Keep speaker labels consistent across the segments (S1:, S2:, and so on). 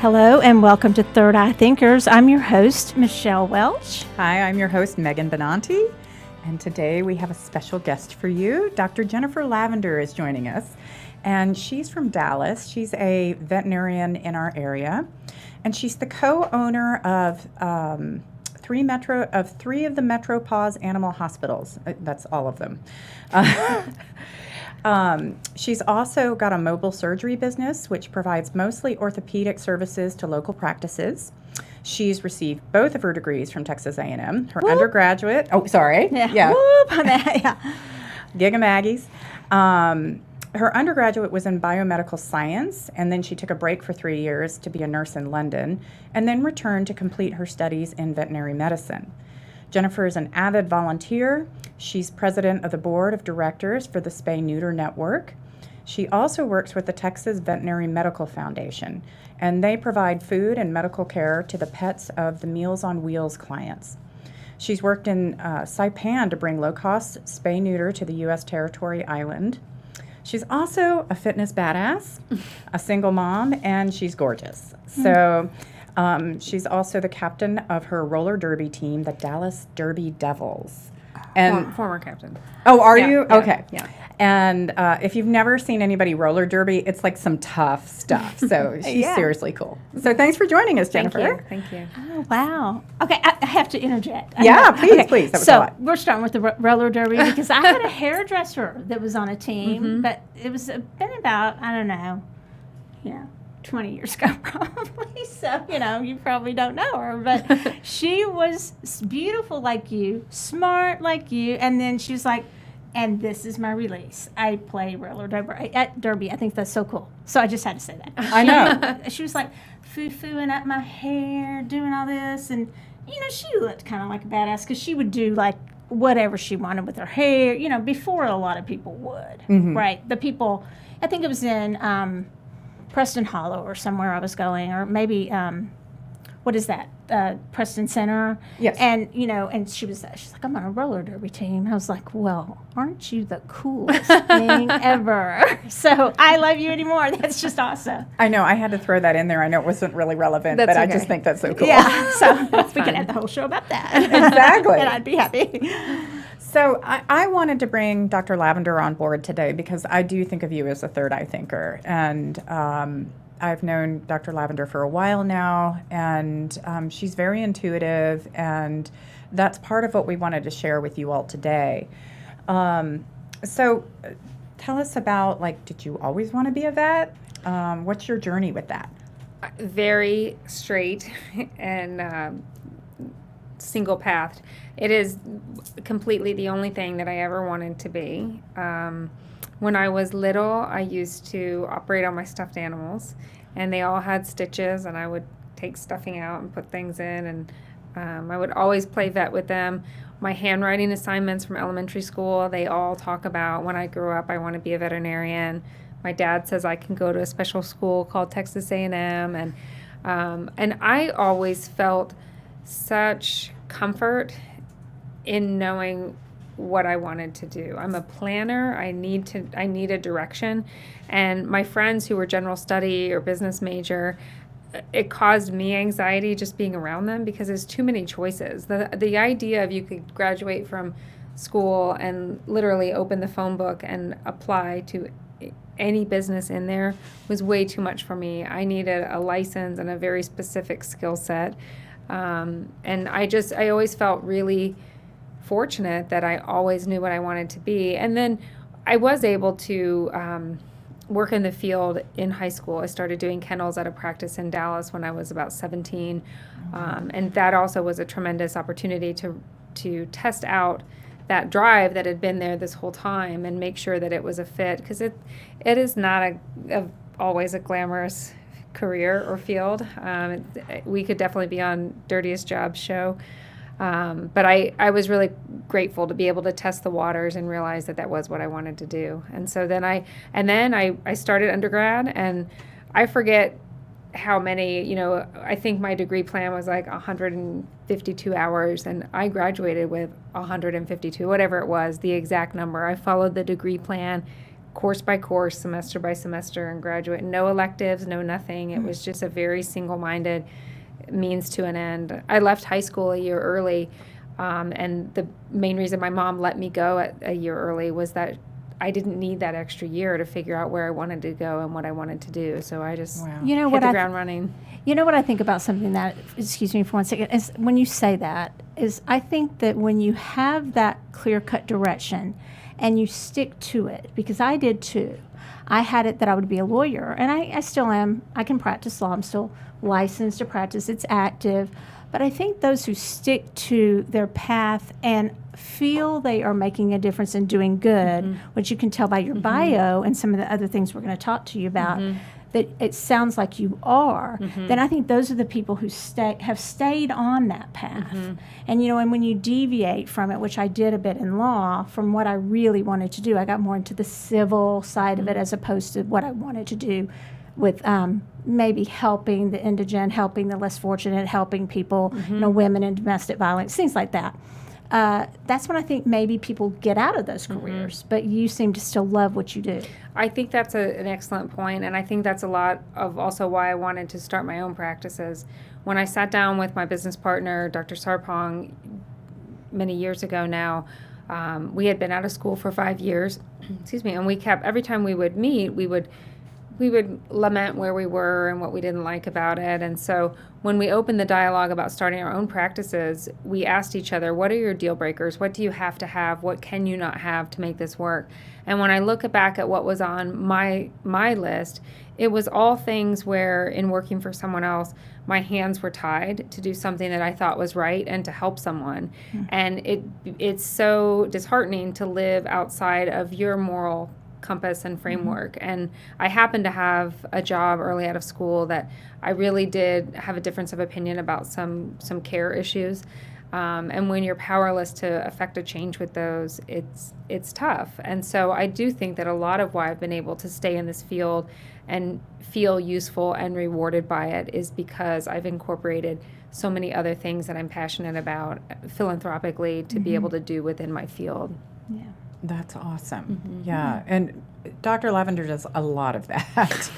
S1: Hello and welcome to Third Eye Thinkers. I'm your host, Michelle Welch.
S2: Hi, I'm your host, Megan Benanti, and today we have a special guest for you. Dr. Jennifer Lavender is joining us, and she's from Dallas. She's a veterinarian in our area, and she's the co-owner of three of the MetroPaws animal hospitals. That's all of them. She's also got a mobile surgery business, which provides mostly orthopedic services to local practices. She's received both of her degrees from Texas A&M. Her undergraduate,
S1: Yeah.
S2: Giga Maggies. Her undergraduate was in biomedical science, and then she took a break for 3 years to be a nurse in London, and then returned to complete her studies in veterinary medicine. Jennifer is an avid volunteer. She's president of the board of directors for the Spay Neuter Network. She also works with the Texas Veterinary Medical Foundation, and they provide food and medical care to the pets of the Meals on Wheels clients. She's worked in Saipan to bring low-cost spay neuter to the U.S. territory island. She's also a fitness badass, a single mom, and she's gorgeous. So she's also the captain of her roller derby team, the Dallas Derby Devils. And
S3: former captain.
S2: Oh, are you?
S3: Yeah,
S2: okay.
S3: yeah.
S2: And if you've never seen anybody roller derby, it's like some tough stuff. So she's
S1: Yeah.
S2: seriously cool. So thanks for joining us, Jennifer.
S3: Thank you.
S1: Oh, wow. Okay, I have to interject.
S2: Yeah, please. That was a
S1: So
S2: lot.
S1: we're starting with the roller derby because I had a hairdresser that was on a team, but it was been about, 20 years ago probably. So, you probably don't know her, but she was beautiful like you, smart like you, and then she was like, and this is my release. I play roller derby at Derby. I think that's so cool. So I just had to say that.
S2: I know.
S1: She was like foo-fooing up my hair, doing all this, and she looked kind of like a badass because she would do like whatever she wanted with her hair, before a lot of people would, right? The people, I think it was in Preston Hollow or somewhere I was going, or maybe what is that? Preston Center.
S2: Yes.
S1: And and she's like, I'm on a roller derby team. I was like, well, aren't you the coolest thing ever? So I love you anymore. That's just awesome.
S2: I know. I had to throw that in there. I know it wasn't really relevant,
S3: That's
S2: but I
S3: okay.
S2: just think that's so cool.
S1: Yeah. So we could have the whole show about that.
S2: Exactly.
S1: And I'd be happy.
S2: So I wanted to bring Dr. Lavender on board today because I do think of you as a third eye thinker. And I've known Dr. Lavender for a while now, and she's very intuitive, and that's part of what we wanted to share with you all today. So tell us about, did you always want to be a vet? What's your journey with that?
S3: Very straight and single-pathed. It is completely the only thing that I ever wanted to be. When I was little, I used to operate on my stuffed animals, and they all had stitches, and I would take stuffing out and put things in, and I would always play vet with them. My handwriting assignments from elementary school, they all talk about when I grow up, I want to be a veterinarian. My dad says I can go to a special school called Texas A&M, and I always felt such comfort in knowing what I wanted to do. I'm a planner. I need a direction. And my friends who were general study or business major, it caused me anxiety just being around them because there's too many choices. The idea of you could graduate from school and literally open the phone book and apply to any business in there was way too much for me. I needed a license and a very specific skill set. And I always felt really fortunate that I always knew what I wanted to be. And then I was able to work in the field in high school. I started doing kennels at a practice in Dallas when I was about 17. And that also was a tremendous opportunity to test out that drive that had been there this whole time and make sure that it was a fit, because it is not always a glamorous career or field. We could definitely be on Dirtiest Jobs show. But I was really grateful to be able to test the waters and realize that was what I wanted to do. And so then I started undergrad, and I forget how many, I think my degree plan was like 152 hours, and I graduated with 152, whatever it was, the exact number. I followed the degree plan course by course, semester by semester, and graduate. No electives, no nothing. It was just a very single-minded means to an end. I left high school a year early, and the main reason my mom let me go at a year early was that I didn't need that extra year to figure out where I wanted to go and what I wanted to do. So I just
S1: You know
S3: hit
S1: what
S3: the ground running.
S1: You know what I think about something that, excuse me for 1 second, is when you say that, is I think that when you have that clear-cut direction and you stick to it, because I did too. I had it that I would be a lawyer, and I still am. I can practice law. I'm still licensed to practice. It's active. But I think those who stick to their path and feel they are making a difference and doing good, which you can tell by your bio and some of the other things we're going to talk to you about, that it sounds like you are, then I think those are the people who have stayed on that path. And, and when you deviate from it, which I did a bit in law, from what I really wanted to do, I got more into the civil side of it as opposed to what I wanted to do with maybe helping the indigent, helping the less fortunate, helping people, women in domestic violence, things like that. That's when I think maybe people get out of those careers, but you seem to still love what you do.
S3: I think that's an excellent point, and I think that's a lot of also why I wanted to start my own practices. When I sat down with my business partner, Dr. Sarpong, many years ago now, we had been out of school for 5 years, and we kept, every time we would meet, we would lament where we were and what we didn't like about it. And so when we opened the dialogue about starting our own practices, we asked each other, what are your deal breakers? What do you have to have? What can you not have to make this work? And when I look back at what was on my list, it was all things where in working for someone else, my hands were tied to do something that I thought was right and to help someone. And it's so disheartening to live outside of your moral compass and framework. And I happened to have a job early out of school that I really did have a difference of opinion about some care issues. And when you're powerless to affect a change with those, it's tough. And so I do think that a lot of why I've been able to stay in this field and feel useful and rewarded by it is because I've incorporated so many other things that I'm passionate about philanthropically to be able to do within my field.
S1: Yeah.
S2: That's awesome. Yeah. And Dr. Lavender does a lot of that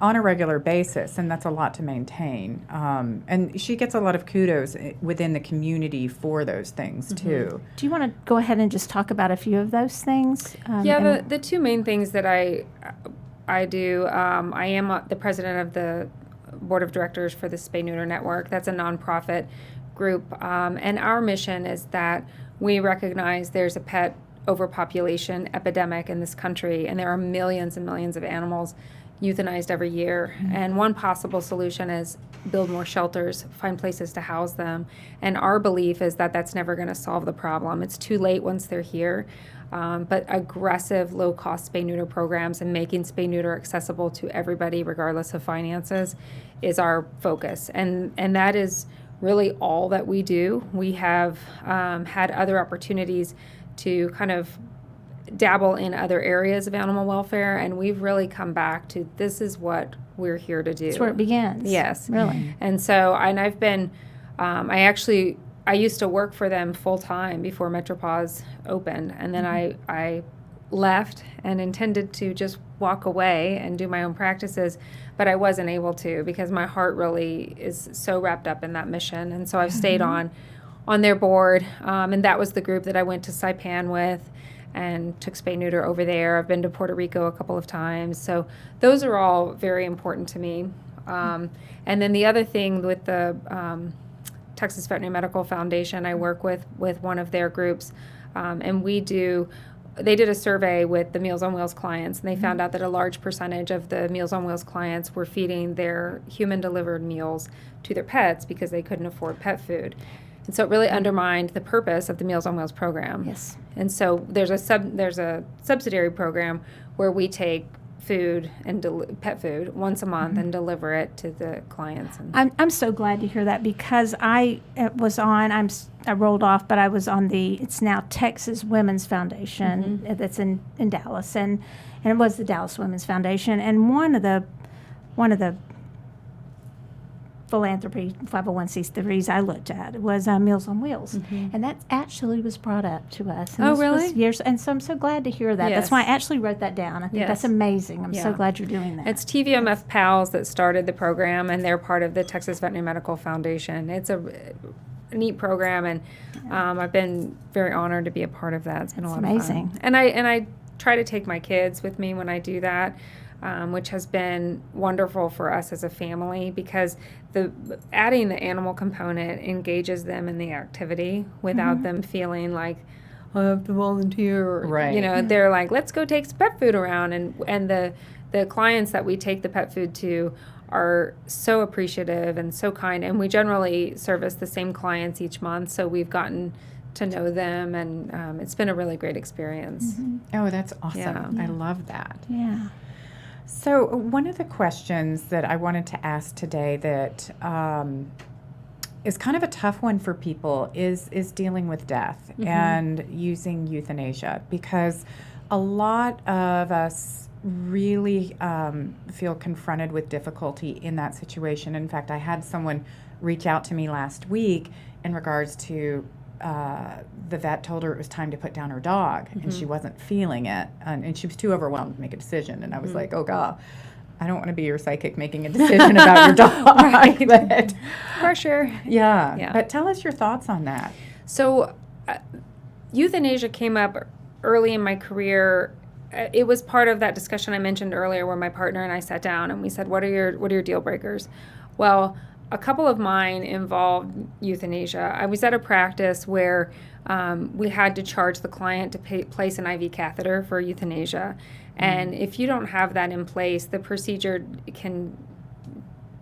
S2: on a regular basis, and that's a lot to maintain. And she gets a lot of kudos within the community for those things, too.
S1: Do you want to go ahead and just talk about a few of those things?
S3: The two main things that I do, I am the president of the board of directors for the Spay Neuter Network. That's a nonprofit group. And our mission is that we recognize there's a pet overpopulation epidemic in this country, and there are millions and millions of animals euthanized every year. And one possible solution is build more shelters, find places to house them. And our belief is that that's never going to solve the problem. It's too late once they're here. But aggressive, low-cost spay-neuter programs and making spay-neuter accessible to everybody, regardless of finances, is our focus. And that is really all that we do. We have had other opportunities to kind of dabble in other areas of animal welfare, and we've really come back to this is what we're here to do.
S1: That's where it begins.
S3: Yes.
S1: Really.
S3: And so, and I've been, I used to work for them full time before Metropause opened, and then I left and intended to just walk away and do my own practices, but I wasn't able to because my heart really is so wrapped up in that mission. And so I've stayed on their board, and that was the group that I went to Saipan with and took spay neuter over there. I've been to Puerto Rico a couple of times. So those are all very important to me. And then the other thing with the Texas Veterinary Medical Foundation, I work with one of their groups, and they did a survey with the Meals on Wheels clients, and they found out that a large percentage of the Meals on Wheels clients were feeding their human-delivered meals to their pets because they couldn't afford pet food. And so it really undermined the purpose of the Meals on Wheels program.
S1: Yes.
S3: And so there's a subsidiary program where we take food and pet food once a month and deliver it to the clients.
S1: I'm so glad to hear that because I rolled off, but I was on it's now Texas Women's Foundation that's in Dallas, and it was the Dallas Women's Foundation, and one of the philanthropy 501c3s I looked at was Meals on Wheels, and that actually was brought up to us. And
S3: Oh,
S1: this was
S3: really?
S1: years, and so I'm so glad to hear that. That's why I
S3: Yes.
S1: actually wrote that down. I think
S3: Yes.
S1: that's amazing. I'm so
S3: Yeah.
S1: glad you're doing that.
S3: It's TVMF PALS that started the program, and they're part of the Texas Veterinary Medical Foundation. It's a neat program, and I've been very honored to be a part of that. It's been a lot
S1: amazing.
S3: of fun. And I try to take my kids with me when I do that, which has been wonderful for us as a family, because adding the animal component engages them in the activity without them feeling like, I have to volunteer. Or,
S2: Right.
S3: they're like, let's go take some pet food around. And the clients that we take the pet food to are so appreciative and so kind. And we generally service the same clients each month, so we've gotten to know them, and it's been a really great experience.
S2: Oh, that's awesome.
S3: Yeah.
S2: I love that.
S1: Yeah.
S2: So one of the questions that I wanted to ask today that is kind of a tough one for people is dealing with death and using euthanasia, because a lot of us really feel confronted with difficulty in that situation. In fact, I had someone reach out to me last week in regards to the vet told her it was time to put down her dog, and she wasn't feeling it, and she was too overwhelmed to make a decision. And I was like, oh God, I don't want to be your psychic making a decision about your dog.
S3: Right.
S2: But,
S3: Pressure.
S2: yeah. But tell us your thoughts on that.
S3: So, euthanasia came up early in my career. It was part of that discussion I mentioned earlier, where my partner and I sat down and we said, "What are your deal breakers?" Well, a couple of mine involved euthanasia. I was at a practice where we had to charge the client to place an IV catheter for euthanasia, and if you don't have that in place, the procedure can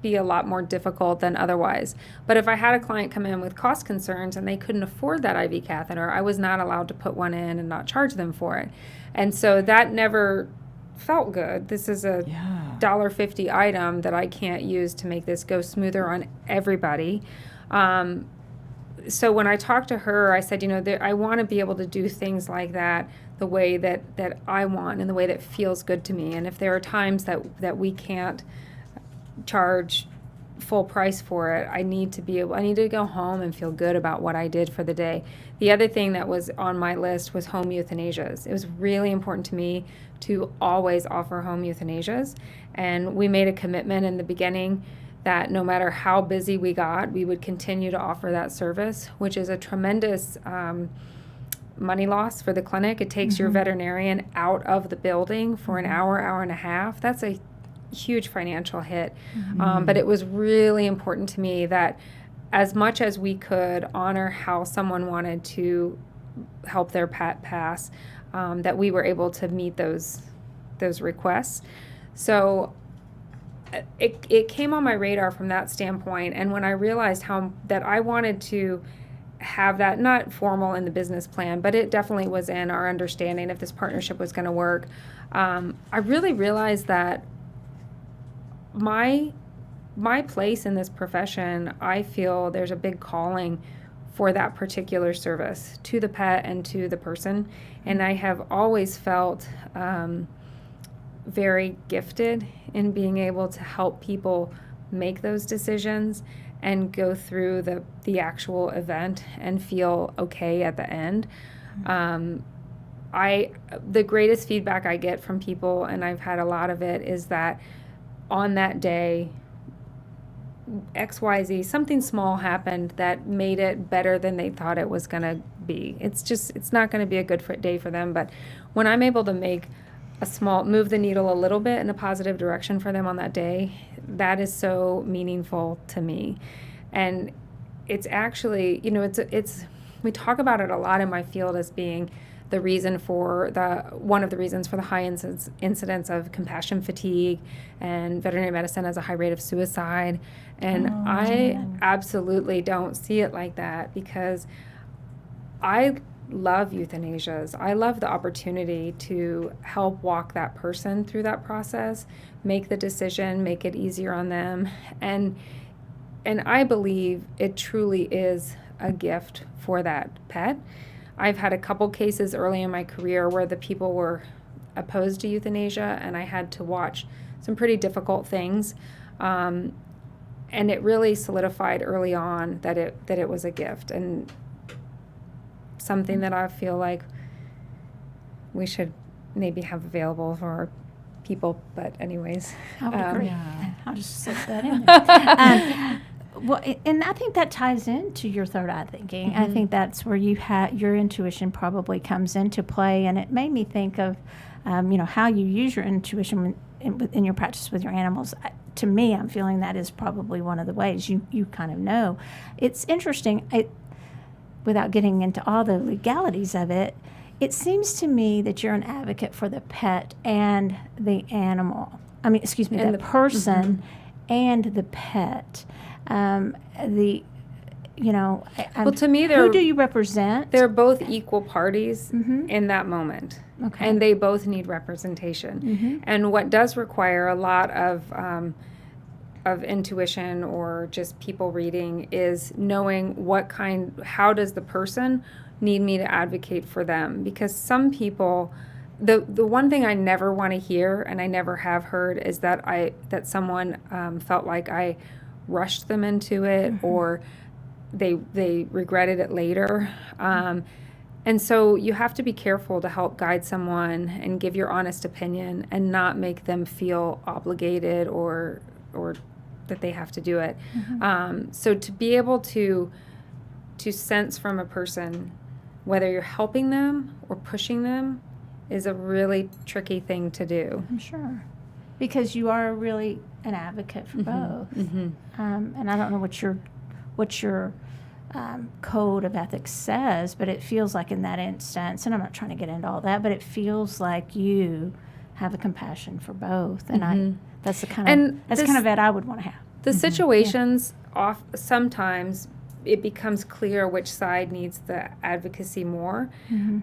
S3: be a lot more difficult than otherwise. But if I had a client come in with cost concerns and they couldn't afford that IV catheter, I was not allowed to put one in and not charge them for it. And so that never felt good. This is a $1.50 item that I can't use to make this go smoother on everybody. So when I talked to her, I said, I want to be able to do things like that the way that I want and the way that feels good to me. And if there are times that we can't charge full price for it, I need to go home and feel good about what I did for the day. The other thing that was on my list was home euthanasias. It was really important to me to always offer home euthanasias, and we made a commitment in the beginning that no matter how busy we got, we would continue to offer that service, which is a tremendous money loss for the clinic. It takes your veterinarian out of the building for an hour and a half. That's a huge financial hit. But it was really important to me that as much as we could honor how someone wanted to help their pet pass, that we were able to meet those requests. So it came on my radar from that standpoint. And when I realized that I wanted to have that, not formal in the business plan, but it definitely was in our understanding if this partnership was going to work, I really realized that my place in this profession, I feel there's a big calling for that particular service to the pet and to the person. And I have always felt very gifted in being able to help people make those decisions and go through the actual event and feel okay at the end. The greatest feedback I get from people, and I've had a lot of it, is that on that day, XYZ, something small happened that made it better than they thought it was going to be. It's not going to be a good day for them, but when I'm able to move the needle a little bit in a positive direction for them on that day, that is so meaningful to me. And it's actually, we talk about it a lot in my field as being one of the reasons for the high incidence of compassion fatigue, and veterinary medicine has a high rate of suicide. And I absolutely don't see it like that, because I love euthanasias. I love the opportunity to help walk that person through that process, make the decision, make it easier on them. And I believe it truly is a gift for that pet. I've had a couple cases early in my career where the people were opposed to euthanasia, and I had to watch some pretty difficult things. and it really solidified early on that it was a gift and something that I feel like we should maybe have available for people. But anyways,
S1: I would agree.
S2: Yeah.
S1: I'll just slip that in there. Well, and I think that ties into your third eye thinking. I think that's where your intuition probably comes into play, and it made me think of, how you use your intuition in your practice with your animals. To me, I'm feeling that is probably one of the ways you kind of know. It's interesting. Without getting into all the legalities of it, it seems to me that you're an advocate for the pet and the animal. The person and the pet. Well,
S3: to me,
S1: who do you represent?
S3: They're both equal parties in that moment.
S1: Okay.
S3: And they both need representation. And what does require a lot of intuition or just people reading is knowing how does the person need me to advocate for them. Because some people, the one thing I never want to hear, and I never have heard, is that someone felt like I rushed them into it or they regretted it later. And so you have to be careful to help guide someone and give your honest opinion and not make them feel obligated or that they have to do it. So to be able to sense from a person whether you're helping them or pushing them is a really tricky thing to do.
S1: I'm sure. Because you are really an advocate for both. And I don't know what your code of ethics says, but it feels like in that instance, and I'm not trying to get into all that, but it feels like you have a compassion for both. And that's the kind of vet I would want to have.
S3: The situations sometimes it becomes clear which side needs the advocacy more.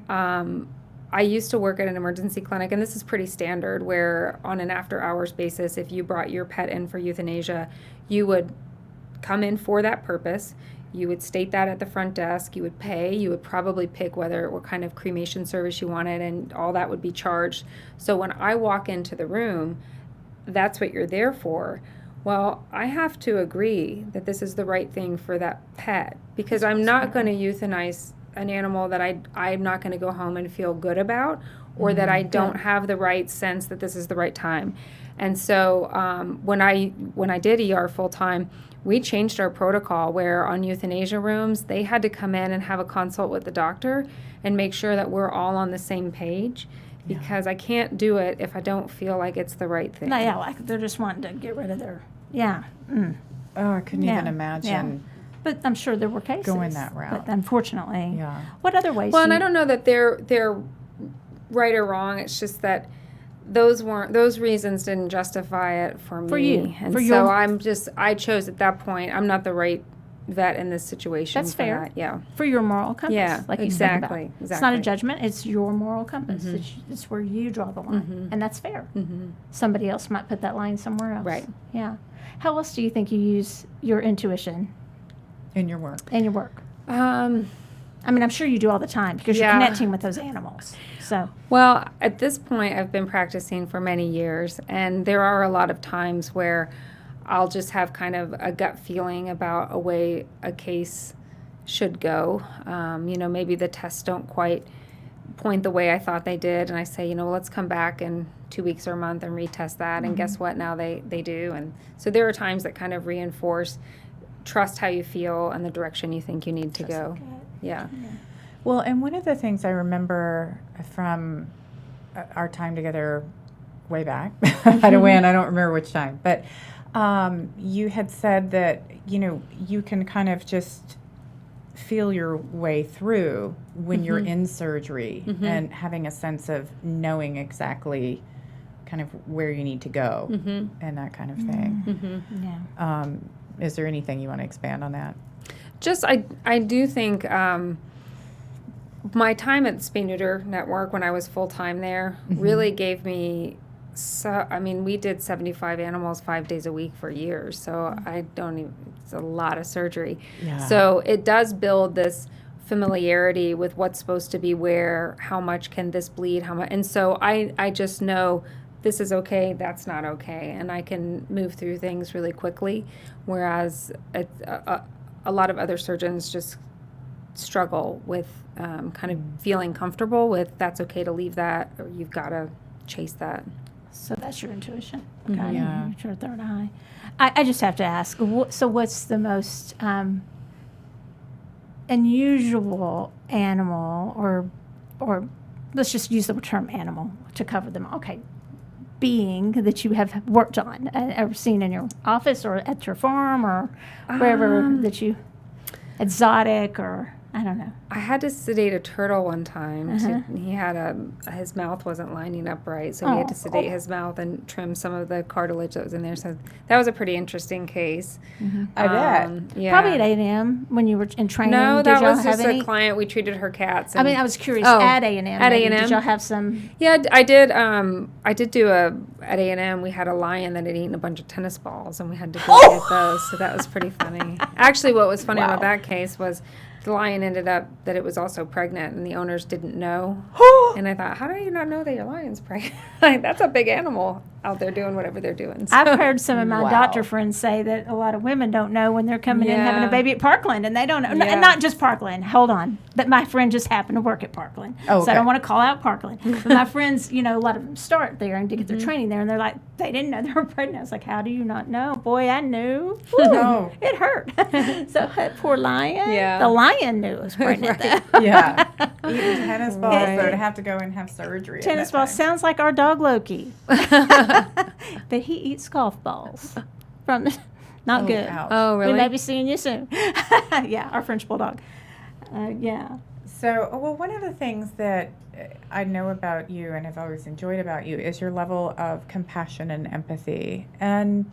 S3: I used to work at an emergency clinic, and this is pretty standard, where on an after-hours basis, if you brought your pet in for euthanasia, you would come in for that purpose. You would state that at the front desk. You would pay. You would probably pick what kind of cremation service you wanted, and all that would be charged. So when I walk into the room, that's what you're there for. Well, I have to agree that this is the right thing for that pet, because I'm not going to euthanize an animal that I'm not going to go home and feel good about, or that I don't have the right sense that this is the right time. And so when I did ER full time, we changed our protocol where on euthanasia rooms, they had to come in and have a consult with the doctor and make sure that we're all on the same page, because I can't do it if I don't feel like it's the right thing.
S1: No, like they're just wanting to get rid of their,
S2: Oh, I couldn't even imagine.
S1: But I'm sure there were cases
S2: going that route.
S1: But unfortunately, what other ways?
S3: Well, and I don't know that they're right or wrong. It's just that those reasons didn't justify it for me.
S1: For you.
S3: And
S1: for
S3: so I chose at that point, I'm not the right vet in this situation.
S1: That's fair.
S3: That. Yeah.
S1: For your moral compass.
S3: Yeah,
S1: like
S3: exactly.
S1: You spoke about. It's not a judgment. It's your moral compass. It's where you draw the line. And that's fair. Somebody else might put that line somewhere else.
S3: Right.
S1: Yeah. How else do you think you use your intuition
S2: in your work?
S1: I'm sure you do all the time because you're connecting with those animals. So,
S3: well, at this point, I've been practicing for many years, and there are a lot of times where I'll just have kind of a gut feeling about a way a case should go. Maybe the tests don't quite point the way I thought they did, and I say, let's come back in 2 weeks or a month and retest that, and guess what? Now they do. And so there are times that kind of reinforce trust how you feel and the direction you think you need to go. Yeah.
S2: Well, and one of the things I remember from our time together way back, I don't remember which time, but you had said that, you can kind of just feel your way through when you're in surgery and having a sense of knowing exactly kind of where you need to go and that kind of thing.
S1: Yeah.
S2: Is there anything you want to expand on that?
S3: Just, I do think my time at Spay Neuter Network when I was full-time there really gave me, we did 75 animals 5 days a week for years, so it's a lot of surgery.
S2: Yeah.
S3: So it does build this familiarity with what's supposed to be where, how much can this bleed, how much, and so I just know this is okay, that's not okay, and I can move through things really quickly, whereas a lot of other surgeons just struggle with kind of feeling comfortable with that's okay to leave that, or you've got to chase that.
S1: So that's your intuition.
S2: Mhm. Yeah.
S1: It's your third eye. I just have to ask, so what's the most unusual animal, or let's just use the term animal to cover them? Okay. Being that you have worked on, ever seen in your office or at your farm or wherever that you, exotic, or I don't know.
S3: I had to sedate a turtle one time. He had his mouth wasn't lining up right, so we had to sedate his mouth and trim some of the cartilage that was in there. So that was a pretty interesting case.
S2: I bet.
S3: Yeah.
S1: Probably at A&M when you were in training.
S3: No,
S1: Did
S3: that
S1: y'all
S3: was
S1: have
S3: just
S1: any?
S3: a client. We treated her cats.
S1: I mean, I was curious.
S3: Oh,
S1: At A&M.
S3: at
S1: maybe,
S3: A&M?
S1: Did y'all have some?
S3: Yeah, I did. I did do at A&M. We had a lion that had eaten a bunch of tennis balls, and we had to go get those. So that was pretty funny. Actually, what was funny about that case was the lion ended up that it was also pregnant, and the owners didn't know. And I thought, how do you not know that your lion's pregnant? Like, that's a big animal out there doing whatever they're doing. So.
S1: I've heard some of my
S2: Wow.
S1: doctor friends say that a lot of women don't know when they're coming in having a
S3: Yeah.
S1: baby at Parkland, and they don't know.
S3: Yeah.
S1: And not just Parkland. Hold on. But my friend just happened to work at Parkland.
S2: Oh,
S1: So I don't
S2: okay.
S1: want to call out Parkland. But my friends, a lot of them start there and to get their training there, and they're like, they didn't know they were pregnant. I was like, how do you not know? Boy, I knew. Woo,
S2: Oh.
S1: It hurt. So that poor lion.
S3: Yeah.
S1: The lion knew it was pregnant.
S3: Right.
S1: though.
S2: Yeah. Eating tennis balls,
S3: Right.
S2: so to have to go and have surgery. at
S1: Tennis
S2: that
S1: ball
S2: time.
S1: sounds like our dog Loki. But he eats golf balls. From not
S2: Oh,
S1: good.
S2: ouch.
S3: Oh, really?
S1: We may be seeing you soon. Yeah, our French bulldog. Yeah.
S2: So, well, one of the things that I know about you and have always enjoyed about you is your level of compassion and empathy. And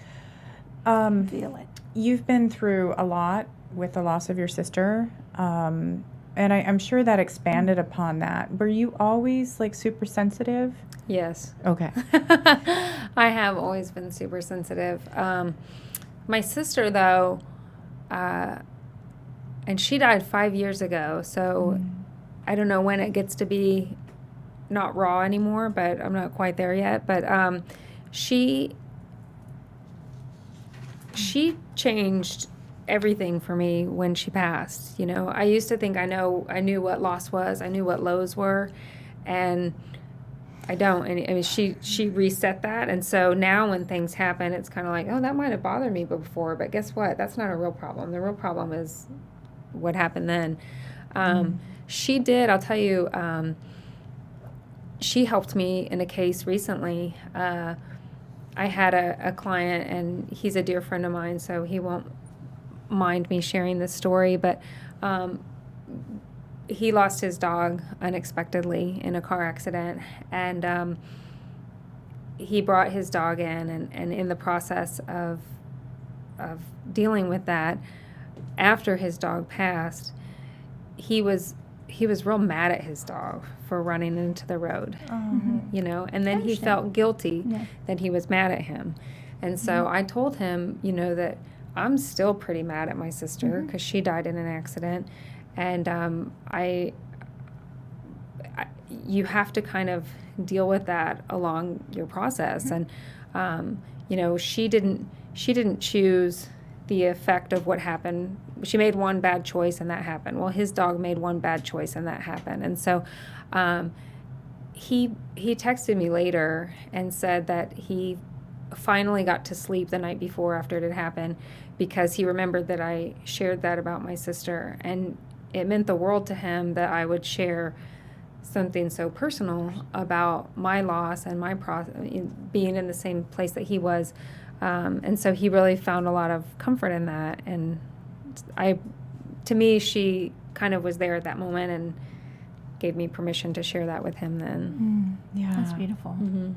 S1: Feel it.
S2: you've been through a lot with the loss of your sister. And I'm sure that expanded upon that. Were you always like super sensitive?
S3: Yes.
S2: Okay.
S3: I have always been super sensitive. My sister, though, and she died 5 years ago, so I don't know when it gets to be not raw anymore, but I'm not quite there yet. But she changed everything for me when she passed. I used to think I knew what loss was, I knew what lows were, and I don't. And I mean, she reset that, and so now when things happen, it's kind of like, oh, that might have bothered me before, but guess what? That's not a real problem. The real problem is what happened then. She did. I'll tell you. She helped me in a case recently. I had a client, and he's a dear friend of mine, so he won't mind me sharing this story, but he lost his dog unexpectedly in a car accident, and he brought his dog in, and in the process of dealing with that, after his dog passed, he was real mad at his dog for running into the road, and then he felt guilty that he was mad at him. And so I told him, that I'm still pretty mad at my sister because she died in an accident. And you have to kind of deal with that along your process. And, she didn't choose the effect of what happened. She made one bad choice and that happened. Well, his dog made one bad choice and that happened. And so he texted me later and said that he finally got to sleep the night before after it had happened because he remembered that I shared that about my sister. And it meant the world to him that I would share something so personal about my loss and my being in the same place that he was. And so he really found a lot of comfort in that. And to me, she kind of was there at that moment and gave me permission to share that with him then.
S2: Yeah.
S1: That's beautiful.
S3: Mm-hmm.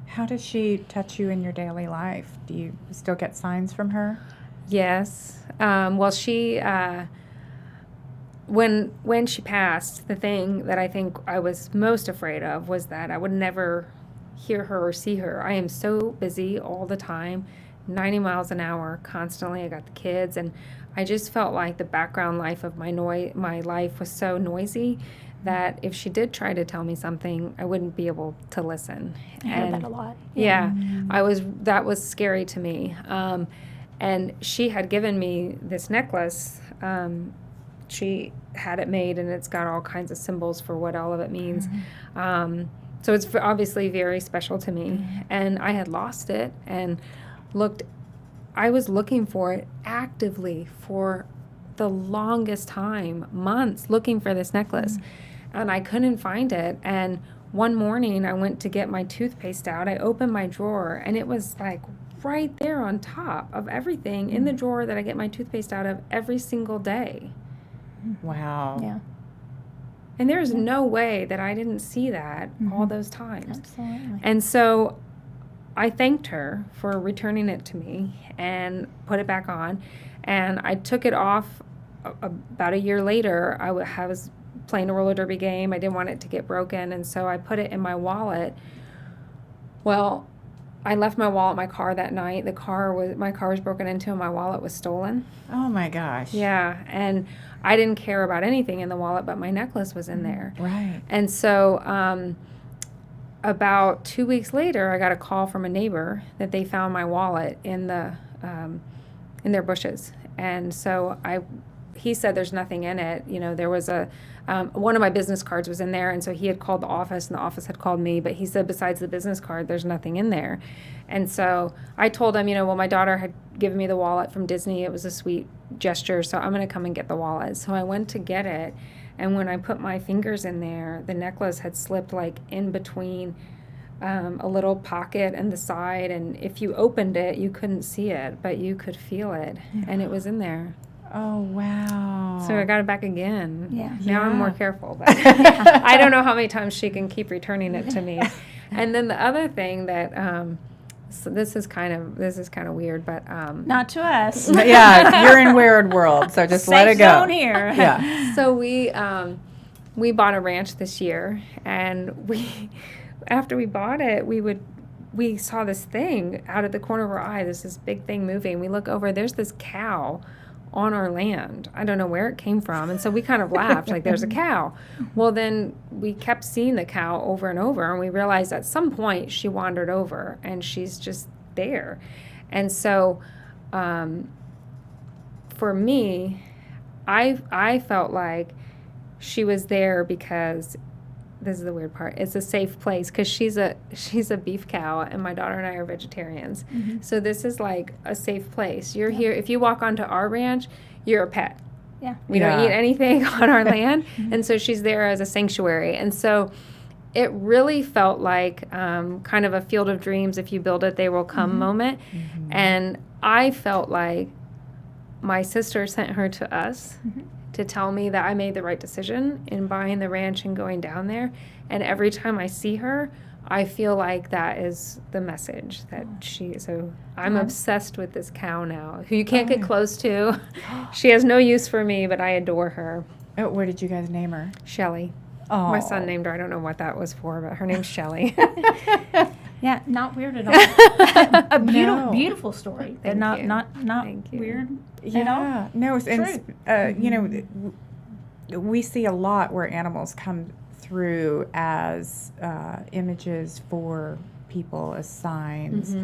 S2: How does she touch you in your daily life? Do you still get signs from her?
S3: Yes. Well, she, when she passed, the thing that I think I was most afraid of was that I would never hear her or see her. I am so busy all the time, 90 miles an hour, constantly. I got the kids, and I just felt like the background life of my life was so noisy that if she did try to tell me something, I wouldn't be able to listen.
S1: I heard that a lot.
S3: Yeah, that was scary to me. And she had given me this necklace. She had it made, and it's got all kinds of symbols for what all of it means. So it's obviously very special to me. And I had lost it and I was looking for it actively for the longest time, months, looking for this necklace. And I couldn't find it. And one morning I went to get my toothpaste out. I opened my drawer, and it was like right there on top of everything in the drawer that I get my toothpaste out of every single day.
S2: Wow.
S1: Yeah.
S3: And there's no way that I didn't see that all those times.
S1: Absolutely.
S3: And so I thanked her for returning it to me and put it back on. And I took it off about a year later. I was playing a roller derby game. I didn't want it to get broken, and so I put it in my wallet. Well, I left my wallet in my car that night. My car was broken into, and my wallet was stolen.
S2: Oh my gosh.
S3: Yeah, and I didn't care about anything in the wallet, but my necklace was in there.
S2: Right.
S3: And so about 2 weeks later, I got a call from a neighbor that they found my wallet in their bushes. And so he said there's nothing in it. You know, there was one of my business cards was in there, and so he had called the office, and the office had called me, but he said besides the business card, there's nothing in there. And so I told him, well, my daughter had given me the wallet from Disney. It was a sweet gesture, so I'm going to come and get the wallet. So I went to get it, and when I put my fingers in there, the necklace had slipped like in between a little pocket and the side, and if you opened it, you couldn't see it, but you could feel it, and it was in there.
S2: Oh, wow.
S3: So I got it back again.
S1: Yeah.
S3: Now I'm more careful, but I don't know how many times she can keep returning it to me. And then the other thing that so this is kind of weird, but
S1: Not to us.
S2: Yeah, you're in weird world, so just let it go.
S1: Safe zone here.
S2: Yeah.
S3: so we bought a ranch this year, and after we bought it, we saw this thing out of the corner of our eye. There's this big thing moving. We look over, there's this cow on our land. I don't know where it came from. And so we kind of laughed, like, there's a cow. Well, then we kept seeing the cow over and over, and we realized at some point she wandered over, and she's just there. And so for me, I felt like she was there because this is the weird part. It's a safe place because she's a beef cow, and my daughter and I are vegetarians. So this is like a safe place. You're here. If you walk onto our ranch, you're a pet.
S1: Yeah.
S3: We don't eat anything on our land, and so she's there as a sanctuary. And so it really felt like kind of a field of dreams. If you build it, they will come moment. And I felt like my sister sent her to us. To tell me that I made the right decision in buying the ranch and going down there. And every time I see her, I feel like that is the message that so I'm obsessed with this cow now, who you can't get close to. She has no use for me, but I adore her.
S2: Oh, what did you guys name her?
S3: Shelly.
S2: Oh.
S3: My son named her. I don't know what that was for, but her name's Shelly.
S1: Yeah, not weird at all. A beautiful story.
S3: Thank
S1: not
S3: you.
S1: not
S3: Thank you.
S1: weird
S2: Yeah.
S1: at all.
S2: No,
S1: True.
S2: We see a lot where animals come through as images for people, as signs.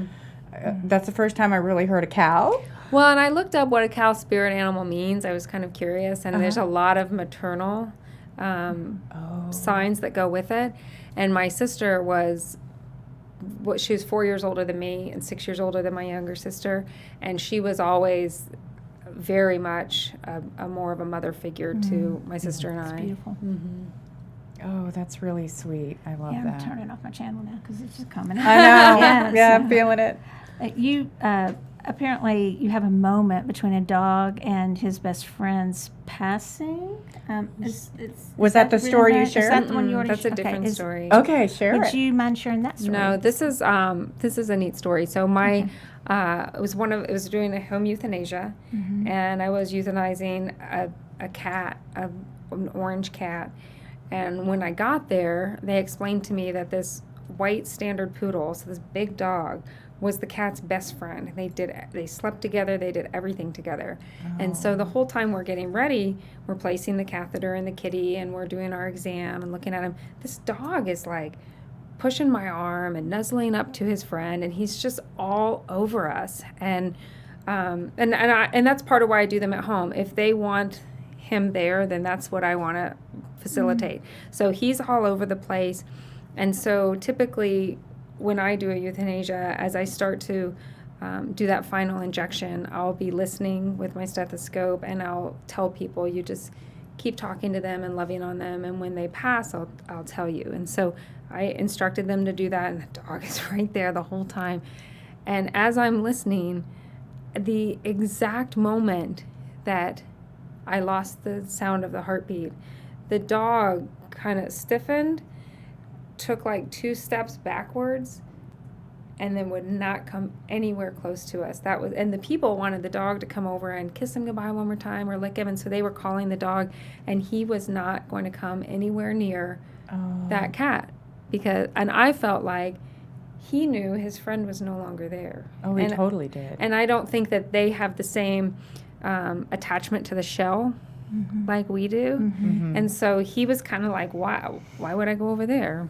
S2: That's the first time I really heard a cow.
S3: Well, and I looked up what a cow spirit animal means. I was kind of curious, and there's a lot of maternal signs that go with it. And my sister she was 4 years older than me and 6 years older than my younger sister, and she was always very much a more of a mother figure to my sister and
S1: It's
S3: I.
S1: beautiful.
S2: Oh, that's really sweet. I love
S1: Yeah, I'm
S2: that.
S1: turning off my channel now because it's just coming.
S2: I know.
S1: Yes.
S2: Yeah, I'm feeling it.
S1: You apparently you have a moment between a dog and his best friend's passing.
S2: Was that the story you
S1: Is
S2: shared?
S1: that the one you already
S3: That's a
S1: shared?
S3: different story.
S2: Okay, share
S1: Would
S2: it.
S1: you mind sharing that story?
S3: No, this is a neat story. So my it was doing a home euthanasia, and I was euthanizing a cat, an orange cat. And when I got there, they explained to me that this white standard poodle, so this big dog, was the cat's best friend. They slept together, they did everything together. And so the whole time we're getting ready, we're placing the catheter in the kitty and we're doing our exam and looking at him. This dog is like pushing my arm and nuzzling up to his friend, and he's just all over us. And that's part of why I do them at home. If they want him there, then that's what I want to facilitate. So he's all over the place. And so typically when I do a euthanasia, as I start to do that final injection, I'll be listening with my stethoscope, and I'll tell people, you just keep talking to them and loving on them, and when they pass, I'll tell you. And so I instructed them to do that, and the dog is right there the whole time. And as I'm listening, the exact moment that I lost the sound of the heartbeat, the dog kind of stiffened, took like 2 steps backwards, and then would not come anywhere close to us. And the people wanted the dog to come over and kiss him goodbye one more time or lick him, and so they were calling the dog, and he was not going to come anywhere near that cat, and I felt like he knew his friend was no longer there.
S2: Oh, he totally did.
S3: And I don't think that they have the same attachment to the shell like we do. And so he was kind of like, why would I go over there?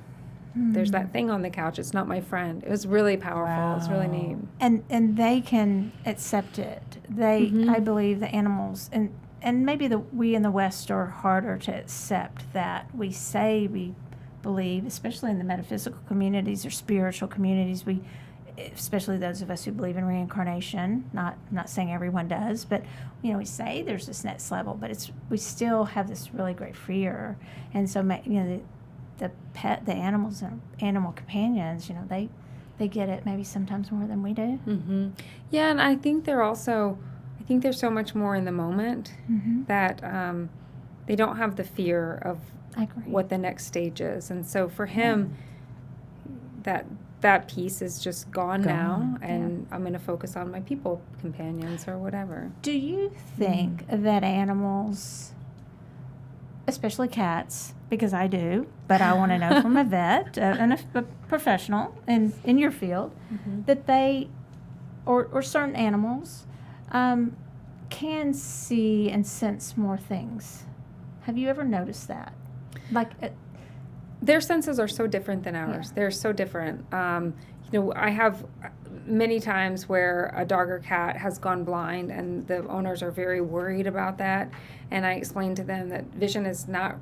S3: There's that thing on the couch. It's not my friend. It was really powerful. Wow. It was really neat.
S1: And they can accept it. I believe the animals, and maybe we in the West are harder to accept that. We say we believe, especially in the metaphysical communities or spiritual communities, especially those of us who believe in reincarnation, I'm not saying everyone does, but we say there's this next level, but we still have this really great fear. And so the animals and animal companions, they get it maybe sometimes more than we do.
S3: Yeah, and I think they're so much more in the moment that they don't have the fear of what the next stage is. And so for him, that piece is just gone now, and I'm going to focus on my people companions or whatever.
S1: Do you think that animals, especially cats, because I do, but I want to know from a vet and a professional in your field, that they, or certain animals, can see and sense more things? Have you ever noticed that?
S3: Their senses are so different than ours. Yeah. They're so different. I have many times where a dog or cat has gone blind, and the owners are very worried about that. And I explain to them that vision is not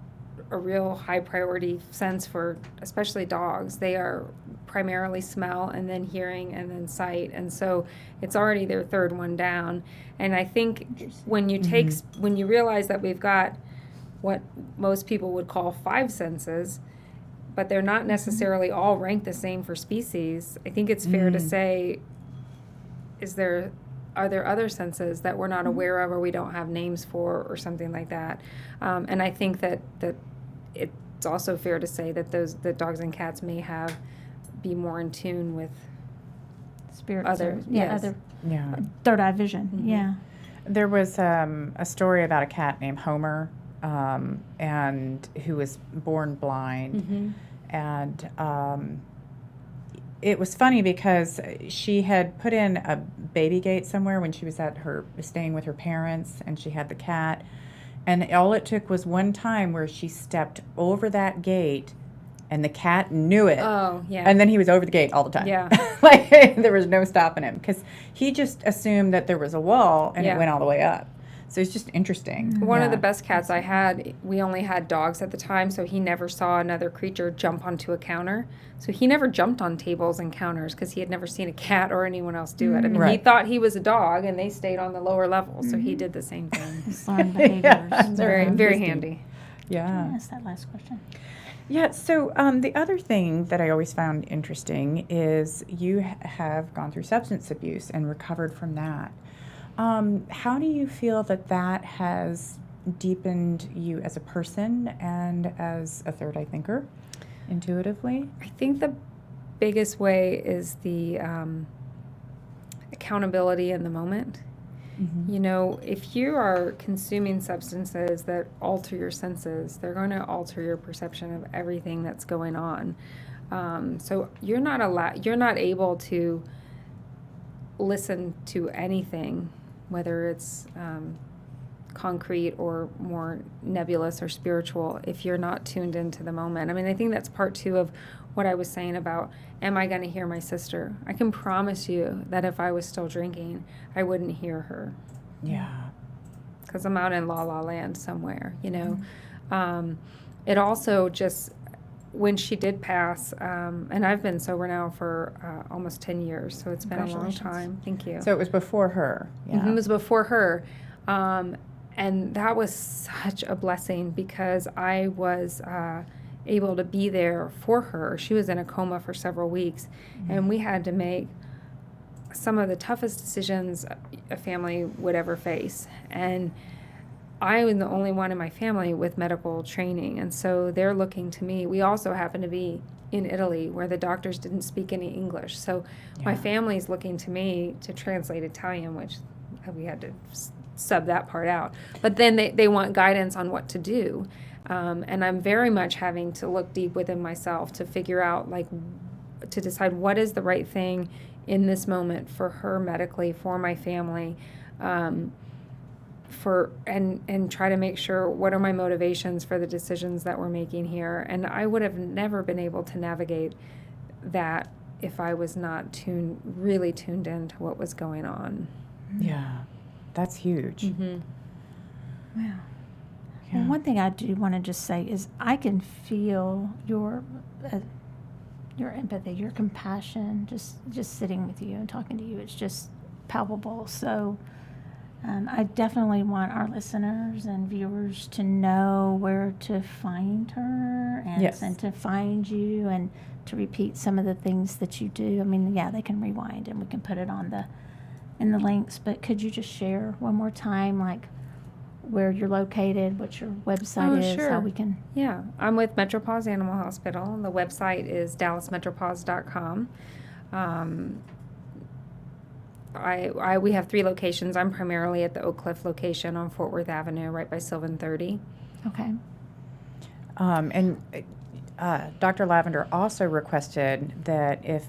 S3: a real high priority sense for especially dogs. They are primarily smell, and then hearing, and then sight. And so it's already their third one down. And I think when you realize that we've got what most people would call 5 senses, but they're not necessarily all ranked the same for species, I think it's fair to say, are there other senses that we're not aware of or we don't have names for or something like that? And I think that it's also fair to say that the dogs and cats may be more in tune with
S1: spirits,
S3: other
S1: third eye vision. Yeah.
S2: There was a story about a cat named Homer, and who was born blind. And it was funny because she had put in a baby gate somewhere when she was staying with her parents, and she had the cat. And all it took was one time where she stepped over that gate, and the cat knew it.
S3: Oh, yeah.
S2: And then he was over the gate all the time.
S3: Yeah.
S2: There was no stopping him, because he just assumed that there was a wall, and it went all the way up. So it's just interesting.
S3: One of the best cats I had, we only had dogs at the time, so he never saw another creature jump onto a counter. So he never jumped on tables and counters because he had never seen a cat or anyone else do it. I mean, he thought he was a dog, and they stayed on the lower level, so he did the same thing.
S1: His learned behaviors.
S3: It's very handy.
S2: Yeah.
S1: That's that last question.
S2: Yeah, so the other thing that I always found interesting is you have gone through substance abuse and recovered from that. How do you feel that has deepened you as a person and as a third eye thinker, intuitively?
S3: I think the biggest way is the accountability in the moment. If you are consuming substances that alter your senses, they're going to alter your perception of everything that's going on. So you're not able to listen to anything, whether it's concrete or more nebulous or spiritual, if you're not tuned into the moment. I mean, I think that's part 2 of what I was saying about, am I going to hear my sister? I can promise you that if I was still drinking, I wouldn't hear her.
S2: Yeah.
S3: Because I'm out in la la land somewhere, you know. It also just, when she did pass, and I've been sober now for almost 10 years, so it's been a long time. Thank you.
S2: So it was before her. Yeah.
S3: It was before her. And that was such a blessing because I was able to be there for her. She was in a coma for several weeks, and we had to make some of the toughest decisions a family would ever face. And I was the only one in my family with medical training, and so they're looking to me. We also happen to be in Italy where the doctors didn't speak any English, so my family's looking to me to translate Italian, which we had to sub that part out. But then they want guidance on what to do, and I'm very much having to look deep within myself to figure out, like, to decide what is the right thing in this moment for her medically, for my family, and try to make sure what are my motivations for the decisions that we're making here. And I would have never been able to navigate that if I was not really tuned into what was going on.
S2: Yeah, that's huge.
S1: Wow.
S2: Yeah.
S1: Well, one thing I do want to just say is I can feel your empathy, your compassion, just sitting with you and talking to you. It's just palpable. So I definitely want our listeners and viewers to know where to find her and to find you and to repeat some of the things that you do. I mean, yeah, they can rewind and we can put it in the links, but could you just share one more time, like, where you're located, what your website is,
S3: sure.
S1: how we can...
S3: Yeah, I'm with Metropause Animal Hospital. The website is dallasmetropause.com. We have 3 locations. I'm primarily at the Oak Cliff location on Fort Worth Avenue, right by Sylvan 30.
S1: Okay.
S2: And Dr. Lavender also requested that if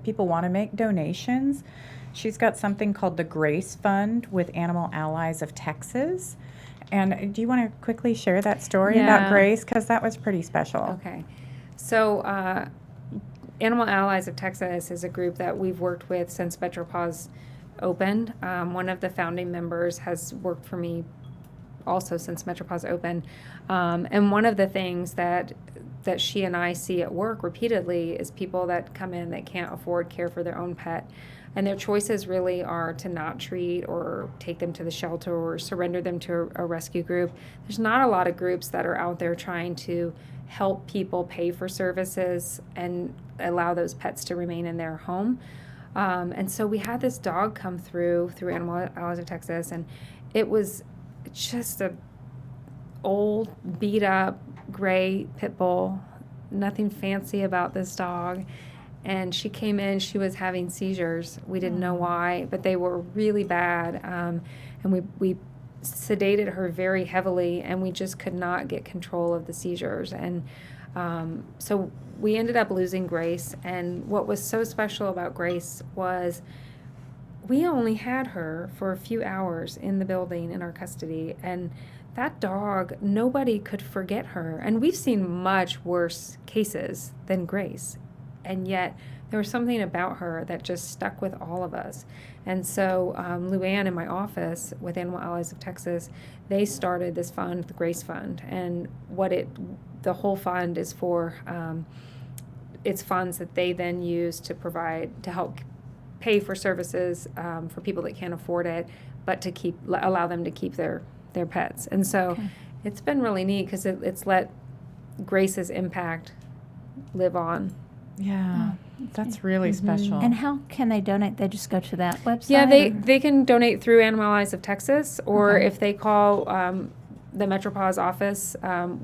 S2: people want to make donations, she's got something called the Grace Fund with Animal Allies of Texas. And do you want to quickly share that story about Grace? Because that was pretty special.
S3: Okay. So Animal Allies of Texas is a group that we've worked with since Metropause opened. One of the founding members has worked for me also since Metropause opened. And one of the things that she and I see at work repeatedly is people that come in that can't afford care for their own pet. And their choices really are to not treat or take them to the shelter or surrender them to a rescue group. There's not a lot of groups that are out there trying to help people pay for services and allow those pets to remain in their home. And so we had this dog come through Animal Allies of Texas, and it was just a old, beat up, gray pit bull. Nothing fancy about this dog. And she came in, she was having seizures. We didn't know why, but they were really bad. And we sedated her very heavily, and we just could not get control of the seizures. And so we ended up losing Grace. And what was so special about Grace was we only had her for a few hours in the building in our custody. And that dog, nobody could forget her. And we've seen much worse cases than Grace. And yet there was something about her that just stuck with all of us. And so Luann in my office with Animal Allies of Texas, they started this fund, the Grace Fund. And the whole fund is for, it's funds that they then use to help pay for services for people that can't afford it, but to allow them to keep their pets. And so it's been really neat because it's let Grace's impact live on.
S2: Yeah, that's really special.
S1: And how can they donate? They just go to that website?
S3: Yeah, they can donate through Animal Allies of Texas, or if they call the Metropause office,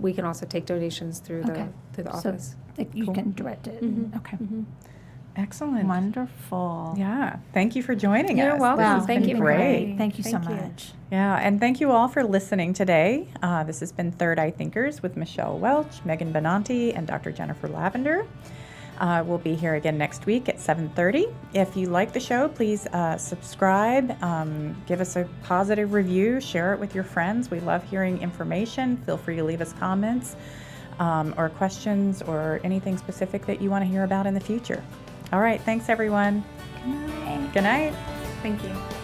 S3: we can also take donations through the office.
S1: So you can direct it.
S3: Mm-hmm.
S1: Okay.
S3: Mm-hmm.
S2: Excellent.
S1: Wonderful.
S2: Yeah. Thank you for joining us.
S3: You're welcome.
S1: Wow,
S3: Thank you.
S2: Great.
S1: Thank you so
S3: Thank you.
S1: much.
S2: Yeah, and thank you all for listening today. This has been Third Eye Thinkers with Michelle Welch, Megan Benanti, and Dr. Jennifer Lavender. We'll be here again next week at 7:30. If you like the show, please subscribe, give us a positive review, share it with your friends. We love hearing information. Feel free to leave us comments or questions or anything specific that you want to hear about in the future. All right, thanks everyone.
S1: Good night.
S2: Good night.
S3: Thank you.